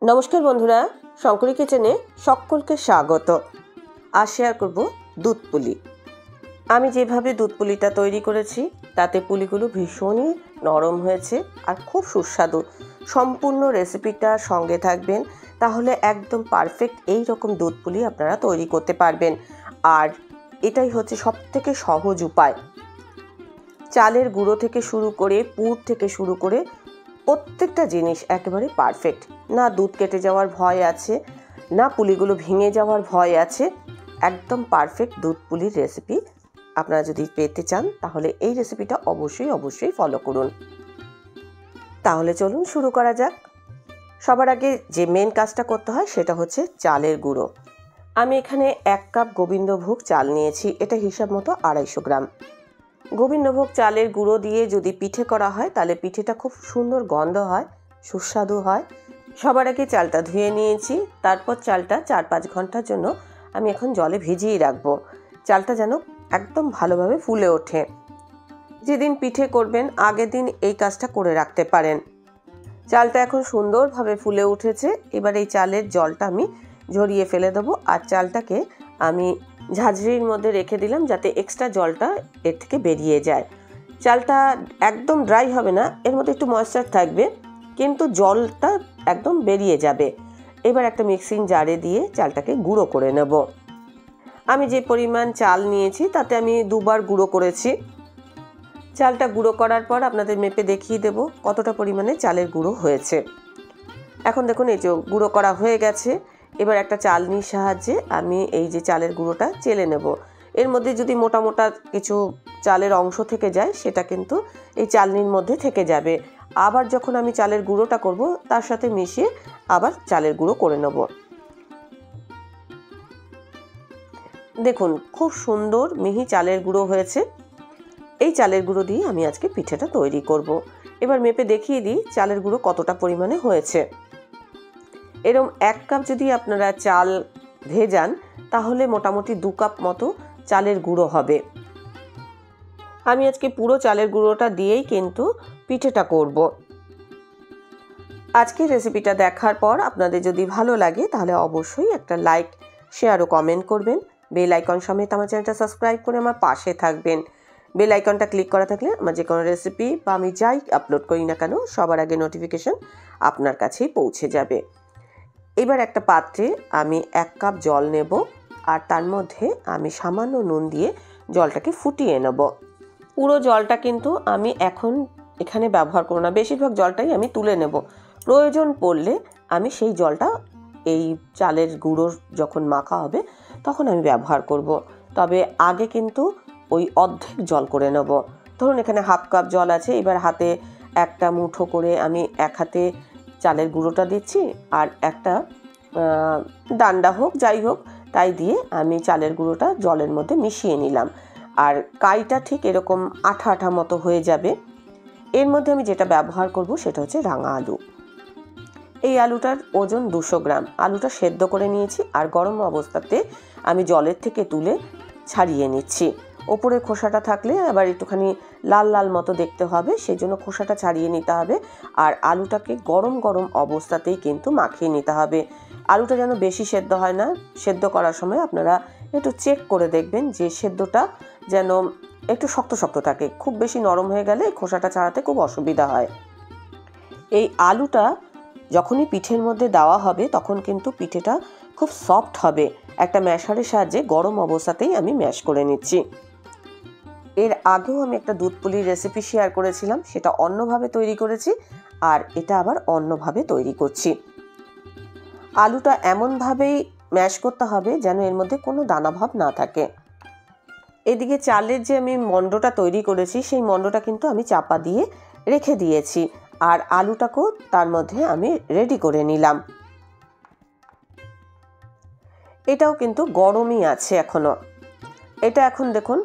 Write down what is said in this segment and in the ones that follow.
নমস্কার বন্ধুরা, শঙ্করী কিচেনে সকলকে স্বাগত। আজ শেয়ার করব দুধ পুলি। আমি যেভাবে দুধ পুলিটা তৈরি করেছি তাতে পুলিগুলো ভীষণই নরম হয়েছে আর খুব সুস্বাদু। সম্পূর্ণ রেসিপিটা সঙ্গে থাকবেন, তাহলে একদম পারফেক্ট এই রকম দুধ পুলি আপনারা তৈরি করতে পারবেন। আর এটাই হচ্ছে সবথেকে সহজ উপায়। চালের গুঁড়ো থেকে শুরু করে পুর থেকে শুরু করে প্রত্যেকটা জিনিস একেবারে পারফেক্ট। না দুধ কেটে যাওয়ার ভয় আছে, না পুলিগুলো ভেঙে যাওয়ার ভয় আছে। একদম পারফেক্ট দুধ পুলির রেসিপি আপনারা যদি পেতে চান তাহলে এই রেসিপিটা অবশ্যই ফলো করুন। তাহলে চলুন শুরু করা যাক। সবার আগে যে মেন কাজটা করতে হয় সেটা হচ্ছে চালের গুঁড়ো। আমি এখানে 1 কাপ গোবিন্দভোগ চাল নিয়েছি, এটা হিসাব মতো 250 গ্রাম। গোবিন্দভোগ চালের গুঁড়ো দিয়ে যদি পিঠে করা হয় তাহলে পিঠেটা খুব সুন্দর গন্ধ হয়, সুস্বাদু হয়। সবার আগে চালটা ধুয়ে নিয়েছি, তারপর চালটা 4-5 ঘন্টার জন্য আমি এখন জলে ভিজিয়ে রাখবো। চালটা যেন একদম ভালোভাবে ফুলে ওঠে। যেদিন পিঠে করবেন আগের দিন এই কাজটা করে রাখতে পারেন। চালটা এখন সুন্দরভাবে ফুলে উঠেছে। এবার এই চালের জলটা আমি ঝরিয়ে ফেলে দেবো আর চালটাকে আমি ঝাঁঝরির মধ্যে রেখে দিলাম যাতে এক্সট্রা জলটা এর থেকে বেরিয়ে যায়। চালটা একদম ড্রাই হবে না, এর মধ্যে একটু ময়েশ্চার থাকবে, কিন্তু জলটা একদম বেরিয়ে যাবে। এবার একটা মিক্সিং জারে দিয়ে চালটাকে গুঁড়ো করে নেব। আমি যে পরিমাণ চাল নিয়েছি তাতে আমি 2 বার গুঁড়ো করেছি। চালটা গুঁড়ো করার পর আপনাদের মেপে দেখিয়ে দেব কতটা পরিমাণে চালের গুঁড়ো হয়েছে। এখন দেখুন এই যে গুঁড়ো করা হয়ে গেছে। এবার একটা চালনির সাহায্যে আমি এই যে চালের গুঁড়োটা চেলে নেব। এর মধ্যে যদি মোটা মোটা কিছু চালের অংশ থেকে যায় সেটা কিন্তু এই চালনির মধ্যে থেকে যাবে। আবার যখন আমি চালের গুঁড়োটা করব তার সাথে মিশিয়ে আবার চালের গুঁড়ো করে নেব। দেখুন খুব সুন্দর মিহি চালের গুঁড়ো হয়েছে। এই চালের গুঁড়ো দিয়ে আমি আজকে পিঠেটা তৈরি করব। এবার মেপে দেখিয়ে দিই চালের গুঁড়ো কতটা পরিমাণে হয়েছে। এরকম 1 কাপ যদি আপনারা চাল ভেজান তাহলে মোটামুটি 2 কাপ মতো চালের গুঁড়ো হবে। আমি আজকে পুরো চালের গুঁড়োটা দিয়েই কিন্তু পিঠেটা করব। আজকের রেসিপিটা দেখার পর আপনাদের যদি ভালো লাগে তাহলে অবশ্যই একটা লাইক, শেয়ার ও কমেন্ট করবেন। বেল আইকন সমেত আমার চ্যানেলটা সাবস্ক্রাইব করে আমার পাশে থাকবেন। বেল আইকনটা ক্লিক করা থাকলে আমার যে কোনো রেসিপি বা আমি যাই আপলোড করি না কেন সবার আগে নোটিফিকেশন আপনার কাছেই পৌঁছে যাবে। এবার একটা পাত্রে আমি 1 কাপ জল নেব আর তার মধ্যে আমি সামান্য নুন দিয়ে জলটাকে ফুটিয়ে নেব। পুরো জলটা কিন্তু আমি এখন এখানে ব্যবহার করব না, বেশিরভাগ জলটাই আমি তুলে নেব। প্রয়োজন পড়লে আমি সেই জলটা এই চালের গুঁড়ো যখন মাখা হবে তখন আমি ব্যবহার করব। তবে আগে কিন্তু ওই অর্ধেক জল করে নেব। ধরুন এখানে 1/2 কাপ জল আছে, এবার হাতে একটা মুঠো করে আমি এক হাতে চালের গুঁড়োটা দিচ্ছি আর একটা ডান্ডা হোক যাই হোক তাই দিয়ে আমি চালের গুঁড়োটা জলের মধ্যে মিশিয়ে নিলাম। আর কাইটা ঠিক এরকম আঠা আঠা মতো হয়ে যাবে। এর মধ্যে আমি যেটা ব্যবহার করব সেটা হচ্ছে রাঙা আলু। এই আলুটার ওজন 200 গ্রাম। আলুটা সেদ্ধ করে নিয়েছি আর গরম অবস্থাতে আমি জলের থেকে তুলে ছাড়িয়ে নিচ্ছি। ওপরে খোসাটা থাকলে আবার একটুখানি লাল লাল মতো দেখতে হবে, সেই জন্য খোসাটা ছাড়িয়ে নিতে হবে। আর আলুটাকে গরম গরম অবস্থাতেই কিন্তু মাখিয়ে নিতে হবে। আলুটা যেন বেশি সেদ্ধ হয় না। সেদ্ধ করার সময় আপনারা একটু চেক করে দেখবেন যে সেদ্ধটা যেন একটু শক্ত শক্ত থাকে। খুব বেশি নরম হয়ে গেলে খোসাটা ছাড়াতে খুব অসুবিধা হয়। এই আলুটা যখনই পিঠের মধ্যে দেওয়া হবে তখন কিন্তু পিঠেটা খুব সফট হবে। একটা ম্যাশারের সাহায্যে গরম অবস্থাতেই আমি ম্যাশ করে নিচ্ছি। এর আগেও আমি একটা দুধ পুলির রেসিপি শেয়ার করেছিলাম, সেটা অন্যভাবে তৈরি করেছি আর এটা আবার অন্যভাবে তৈরি করছি। আলুটা এমনভাবেই ম্যাশ করতে হবে যেন এর মধ্যে কোনো দানাভাব না থাকে। এদিকে চালের যে আমি মণ্ডটা তৈরি করেছি সেই মণ্ডটা কিন্তু আমি চাপা দিয়ে রেখে দিয়েছি আর আলুটাকেও তার মধ্যে আমি রেডি করে নিলাম। এটাও কিন্তু গরমই আছে এখনো। এটা এখন দেখুন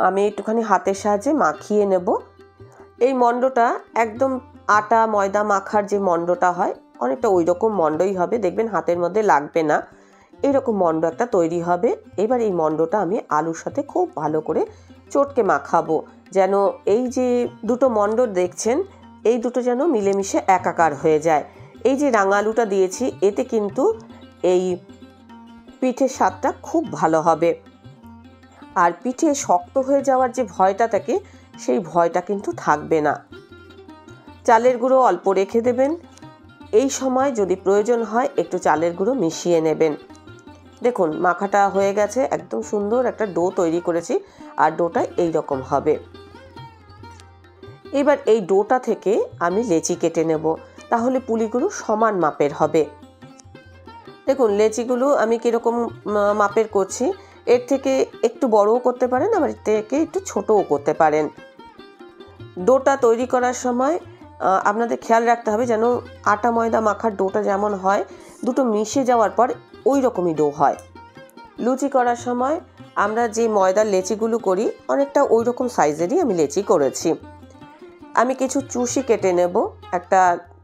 আমি একটুখানি হাতের সাহায্যে মাখিয়ে নেব। এই মণ্ডটা একদম আটা ময়দা মাখার যে মণ্ডটা হয় অনেকটা ওই রকম মণ্ডই হবে, দেখবেন হাতের মধ্যে লাগবে না। এইরকম মণ্ড একটা তৈরি হবে। এবার এই মণ্ডটা আমি আলুর সাথে খুব ভালো করে চটকে মাখাবো যেন এই যে দুটো মণ্ড দেখছেন এই দুটো যেন মিলেমিশে একাকার হয়ে যায়। এই যে রাঙা আলুটা দিয়েছি এতে কিন্তু এই পিঠের স্বাদটা খুব ভালো হবে। আর পিঠে শক্ত হয়ে যাওয়ার যে ভয়টা থাকে সেই ভয়টা কিন্তু থাকবে না। চালের গুঁড়ো অল্প রেখে দেবেন। এই সময় যদি প্রয়োজন হয় একটু চালের গুঁড়ো মিশিয়ে নেবেন। দেখুন মাখাটা হয়ে গেছে, একদম সুন্দর একটা ডো তৈরি করেছি আর ডোটা এই রকম হবে। এবার এই ডোটা থেকে আমি লেচি কেটে নেব, তাহলে পুলিগুলো সমান মাপের হবে। দেখুন লেচিগুলো আমি কীরকম মাপের করছি, এর থেকে একটু বড়ও করতে পারেন, আবার এর থেকে একটু ছোটও করতে পারেন। ডোটা তৈরি করার সময় আপনাদের খেয়াল রাখতে হবে যেন আটা ময়দা মাখার ডোটা যেমন হয় দুটো মিশে যাওয়ার পর ওই রকমই ডো হয়। লুচি করার সময় আমরা যে ময়দার লেচিগুলো করি অনেকটা ওই রকম সাইজেরই আমি লেচি করেছি। আমি কিছু চুষি কেটে নেব। একটা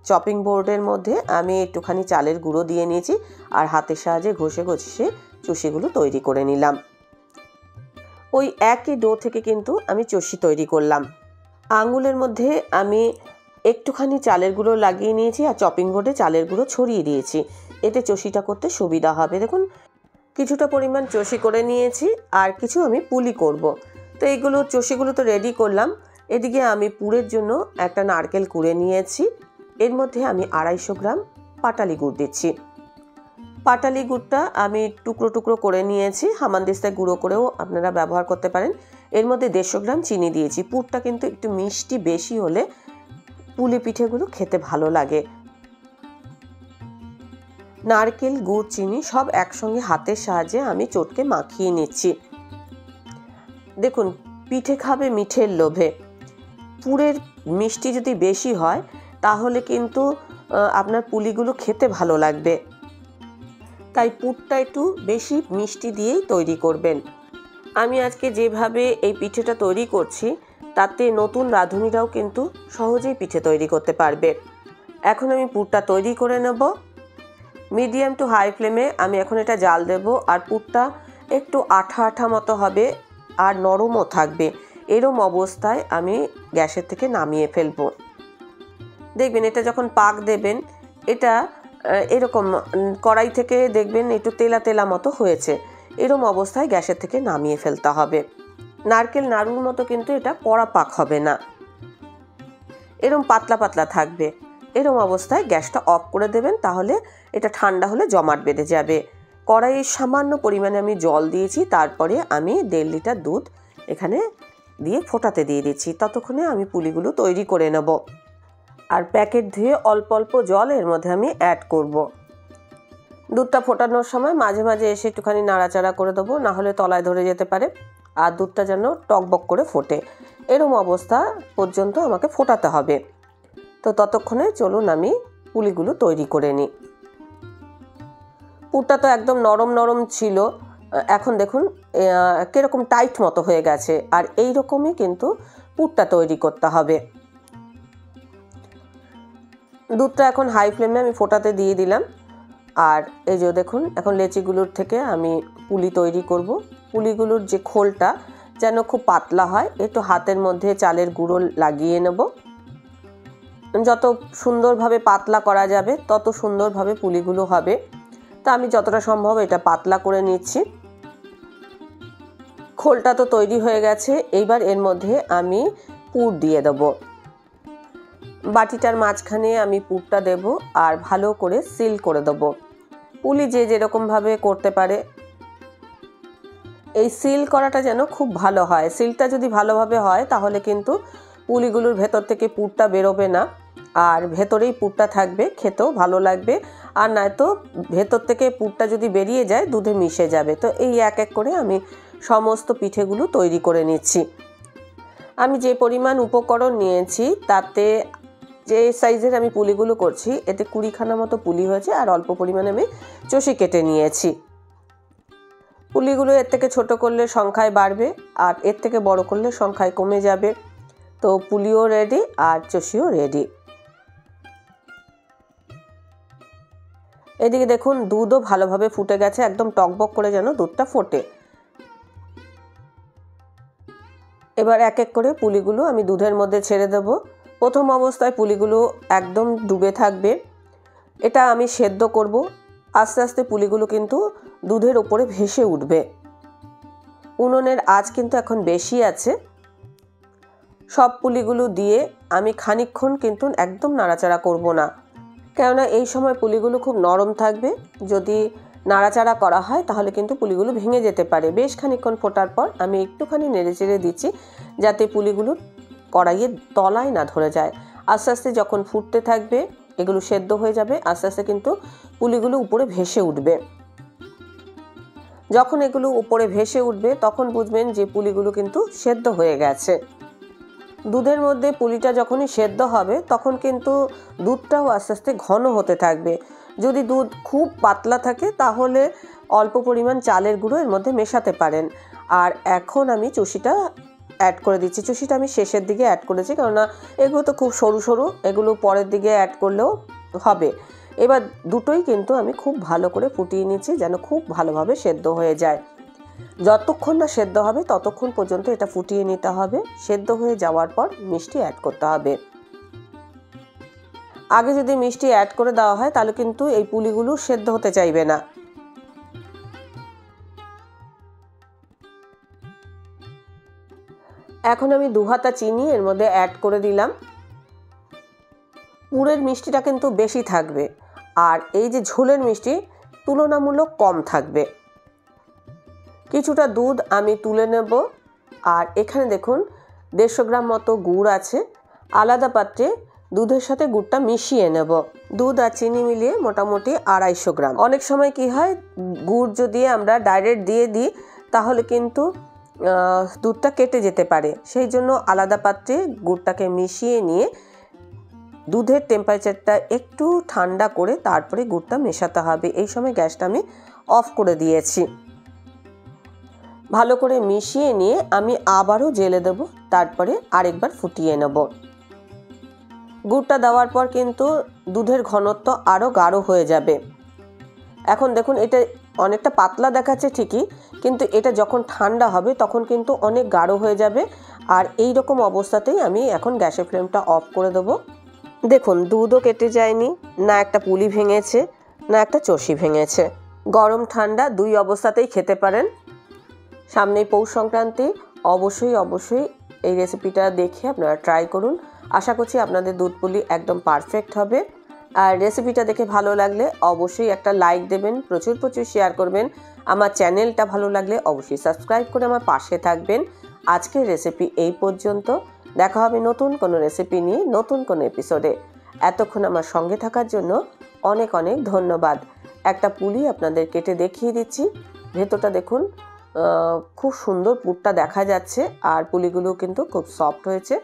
চপিং বোর্ডের মধ্যে আমি একটুখানি চালের গুঁড়ো দিয়ে নিয়েছি আর হাতের সাহায্যে ঘষে ঘষে চুষিগুলো তৈরি করে নিলাম। ওই একই ডো থেকে কিন্তু আমি চষি তৈরি করলাম। আঙুলের মধ্যে আমি একটুখানি চালের গুঁড়ো লাগিয়ে নিয়েছি আর চপিং বোর্ডে চালের গুঁড়ো ছড়িয়ে দিয়েছি, এতে চষিটা করতে সুবিধা হবে। দেখুন কিছুটা পরিমাণ চষি করে নিয়েছি আর কিছু আমি পুলি করব। তো এইগুলো চষিগুলো তো রেডি করলাম। এদিকে আমি পুরের জন্য একটা নারকেল কুড়ে নিয়েছি, এর মধ্যে আমি 250 গ্রাম পাটালি গুড় দিচ্ছি। পাটালি গুড়টা আমি টুকরো টুকরো করে নিয়েছি, হামানদিস্তায় গুঁড়ো করেও আপনারা ব্যবহার করতে পারেন। এর মধ্যে 150 গ্রাম চিনি দিয়েছি। পুরটা কিন্তু একটু মিষ্টি বেশি হলে পুলি পিঠেগুলো খেতে ভালো লাগে। নারকেল গুড় চিনি সব একসঙ্গে হাতের সাহায্যে আমি চটকে মাখিয়ে নিচ্ছি। দেখুন পিঠে খাবে মিঠের লোভে, পুরের মিষ্টি যদি বেশি হয় তাহলে কিন্তু আপনার পুলিগুলো খেতে ভালো লাগবে, তাই পুরটা একটু বেশি মিষ্টি দিয়েই তৈরি করবেন। আমি আজকে যেভাবে এই পিঠেটা তৈরি করছি তাতে নতুন রাঁধুনিরাও কিন্তু সহজেই পিঠে তৈরি করতে পারবে। এখন আমি পুরটা তৈরি করে নেব। মিডিয়াম টু হাই ফ্লেমে আমি এখন এটা জাল দেব আর পুরটা একটু আঠা আঠা মতো হবে আর নরমও থাকবে। এরম অবস্থায় আমি গ্যাসের থেকে নামিয়ে ফেলবো। দেখবেন এটা যখন পাক দেবেন এটা এরকম কড়াই থেকে দেখবেন একটু তেলা তেলা মতো হয়েছে, এরম অবস্থায় গ্যাসের থেকে নামিয়ে ফেলতে হবে। নারকেল নাড়ুর মতো কিন্তু এটা কড়া পাক হবে না, এরম পাতলা পাতলা থাকবে। এরম অবস্থায় গ্যাসটা অফ করে দেবেন, তাহলে এটা ঠান্ডা হলে জমাট বেঁধে যাবে। কড়াইয়ে সামান্য পরিমাণে আমি জল দিয়েছি, তারপরে আমি 1.5 লিটার দুধ এখানে দিয়ে ফোটাতে দিয়ে দিচ্ছি। ততক্ষণে আমি পুলিগুলো তৈরি করে নেব। আর প্যাকেট ধুয়ে অল্প অল্প জল এর মধ্যে আমি অ্যাড করব। দুধটা ফোটানোর সময় মাঝে মাঝে এসে একটুখানি নাড়াচাড়া করে দেবো, না হলে তলায় ধরে যেতে পারে। আর দুধটা যেন টকবক করে ফোটে এরম অবস্থা পর্যন্ত আমাকে ফোটাতে হবে। তো ততক্ষণে চলুন আমি পুলিগুলো তৈরি করে নিই। পুরটা তো একদম নরম নরম ছিল, এখন দেখুন কীরকম টাইট মতো হয়ে গেছে। আর এই রকমই কিন্তু পুরটা তৈরি করতে হবে। দুধটা এখন হাই ফ্লেমে আমি ফোটাতে দিয়ে দিলাম। আর এই যে দেখুন এখন লেচিগুলোর থেকে আমি পুলি তৈরি করব। পুলিগুলোর যে খোলটা যেন খুব পাতলা হয়, একটু হাতের মধ্যে চালের গুঁড়ো লাগিয়ে নেব। যত সুন্দরভাবে পাতলা করা যাবে তত সুন্দরভাবে পুলিগুলো হবে। তা আমি যতটা সম্ভব এটা পাতলা করে নিচ্ছি। খোলটা তো তৈরি হয়ে গেছে, এইবার এর মধ্যে আমি পুর দিয়ে দেব। বাটিটার মাঝখানে আমি পুরটা দেব আর ভালো করে সিল করে দেব। পুলি যে যেরকমভাবে করতে পারে, এই সিল করাটা যেন খুব ভালো হয়। সিলটা যদি ভালোভাবে হয় তাহলে কিন্তু পুলিগুলোর ভেতর থেকে পুরটা বেরোবে না আর ভেতরেই পুরটা থাকবে, খেতেও ভালো লাগবে। আর নয়তো ভেতর থেকে পুরটা যদি বেরিয়ে যায় দুধে মিশে যাবে। তো এই এক এক করে আমি সমস্ত পিঠেগুলো তৈরি করে নিচ্ছি। আমি যে পরিমাণ উপকরণ নিয়েছি তাতে যে সাইজের আমি পুলিগুলো করছি এতে 20খানা মতো পুলি হয়েছে আর অল্প পরিমাণে আমি চষি কেটে নিয়েছি। পুলিগুলো এর থেকে ছোট করলে সংখ্যায় বাড়বে আর এর থেকে বড় করলে সংখ্যায় কমে যাবে। তো পুলিও রেডি আর চষিও রেডি। এদিকে দেখুন দুধও ভালোভাবে ফুটে গেছে, একদম টকবক করে যেন দুধটা ফোটে। এবার এক এক করে পুলিগুলো আমি দুধের মধ্যে ছেড়ে দেব। প্রথম অবস্থায় পুলিগুলো একদম ডুবে থাকবে, এটা আমি সেদ্ধ করব। আস্তে আস্তে পুলিগুলো কিন্তু দুধের ওপরে ভেসে উঠবে। উনুনের আঁচ কিন্তু এখন বেশি আছে। সব পুলিগুলো দিয়ে আমি খানিকক্ষণ কিন্তু একদম নাড়াচাড়া করব না, কেননা এই সময় পুলিগুলো খুব নরম থাকবে। যদি নাড়াচাড়া করা হয় তাহলে কিন্তু পুলিগুলো ভেঙে যেতে পারে। বেশ খানিকক্ষণ ফোটার পর আমি একটুখানি নেড়েচেড়ে দিচ্ছি, যাতে পুলিগুলো কড়াইয়ের তলায় না ধরে যায়। আস্তে আস্তে যখন ফুটতে থাকবে, এগুলো সেদ্ধ হয়ে যাবে, আস্তে আস্তে কিন্তু পুলিগুলো উপরে ভেসে উঠবে। যখন এগুলো উপরে ভেসে উঠবে তখন বুঝবেন যে পুলিগুলো কিন্তু সেদ্ধ হয়ে গেছে। দুধের মধ্যে পুলিটা যখনই সেদ্ধ হবে তখন কিন্তু দুধটাও আস্তে আস্তে ঘন হতে থাকবে। যদি দুধ খুব পাতলা থাকে তাহলে অল্প পরিমাণ চালের গুঁড়ো এর মধ্যে মেশাতে পারেন। আর এখন আমি চুষিটা অ্যাড করে দিচ্ছি। চুষিটা আমি শেষের দিকে অ্যাড করেছি, কেননা এগুলো তো খুব সরু সরু, এগুলো পরের দিকে অ্যাড করলেও হবে। এবার দুটোই কিন্তু আমি খুব ভালো করে ফুটিয়ে নিচ্ছি, যেন খুব ভালোভাবে সেদ্ধ হয়ে যায়। যতক্ষণ না সেদ্ধ হবে ততক্ষণ পর্যন্ত এটা ফুটিয়ে নিতে হবে। সেদ্ধ হয়ে যাওয়ার পর মিষ্টি অ্যাড করতে হবে। আগে যদি মিষ্টি অ্যাড করে দেওয়া হয় তাহলে কিন্তু এই পুলিগুলো সেদ্ধ হতে চাইবে না। এখন আমি 2 হাতা চিনি এর মধ্যে অ্যাড করে দিলাম। পুরের মিষ্টিটা কিন্তু বেশি থাকবে, আর এই যে ঝোলের মিষ্টি তুলনামূলক কম থাকবে। কিছুটা দুধ আমি তুলে নেব। আর এখানে দেখুন 150 গ্রাম মতো গুড় আছে। আলাদা পাত্রে দুধের সাথে গুড়টা মিশিয়ে নেব। দুধ আর চিনি মিলিয়ে মোটামুটি 250 গ্রাম। অনেক সময় কি হয়, গুড় যদি আমরা ডাইরেক্ট দিয়ে দিই তাহলে কিন্তু দুধটা কেটে যেতে পারে। সেই জন্য আলাদা পাত্রে গুড়টাকে মিশিয়ে নিয়ে দুধের টেম্পারেচারটা একটু ঠান্ডা করে তারপরে গুড়টা মেশাতে হবে। এই সময় গ্যাসটা আমি অফ করে দিয়েছি। ভালো করে মিশিয়ে নিয়ে আমি আবারও জেলে দেব, তারপরে আরেকবার ফুটিয়ে নেব। গুড়টা দেওয়ার পর কিন্তু দুধের ঘনত্ব আরও গাঢ় হয়ে যাবে। এখন দেখুন এটা অনেকটা পাতলা দেখাচ্ছে ঠিকই, কিন্তু এটা যখন ঠান্ডা হবে তখন কিন্তু অনেক গাঢ় হয়ে যাবে। আর এই রকম অবস্থাতেই আমি এখন গ্যাসের ফ্লেমটা অফ করে দেবো। দেখুন দুধও কেটে যায়নি, না একটা পুলি ভেঙেছে, না একটা চষি ভেঙেছে। গরম ঠান্ডা দুই অবস্থাতেই খেতে পারেন। সামনেই পৌষ সংক্রান্তি, অবশ্যই এই রেসিপিটা দেখে আপনারা ট্রাই করুন। আশা করছি আপনাদের দুধ পুলি একদম পারফেক্ট হবে। আর রেসিপিটা দেখে ভালো লাগলে অবশ্যই একটা লাইক দেবেন, প্রচুর শেয়ার করবেন। আমার চ্যানেলটা ভালো লাগলে অবশ্যই সাবস্ক্রাইব করে আমার পাশে থাকবেন। আজকের রেসিপি এই পর্যন্ত। দেখা হবে নতুন কোনো রেসিপি নিয়ে নতুন কোনো এপিসোডে। এতক্ষণ আমার সঙ্গে থাকার জন্য অনেক ধন্যবাদ। একটা পুলি আপনাদের কেটে দেখিয়ে দিচ্ছি। ভেতরটা দেখুন, খুব সুন্দর পুরটা দেখা যাচ্ছে, আর পুলিগুলো কিন্তু খুব সফট হয়েছে।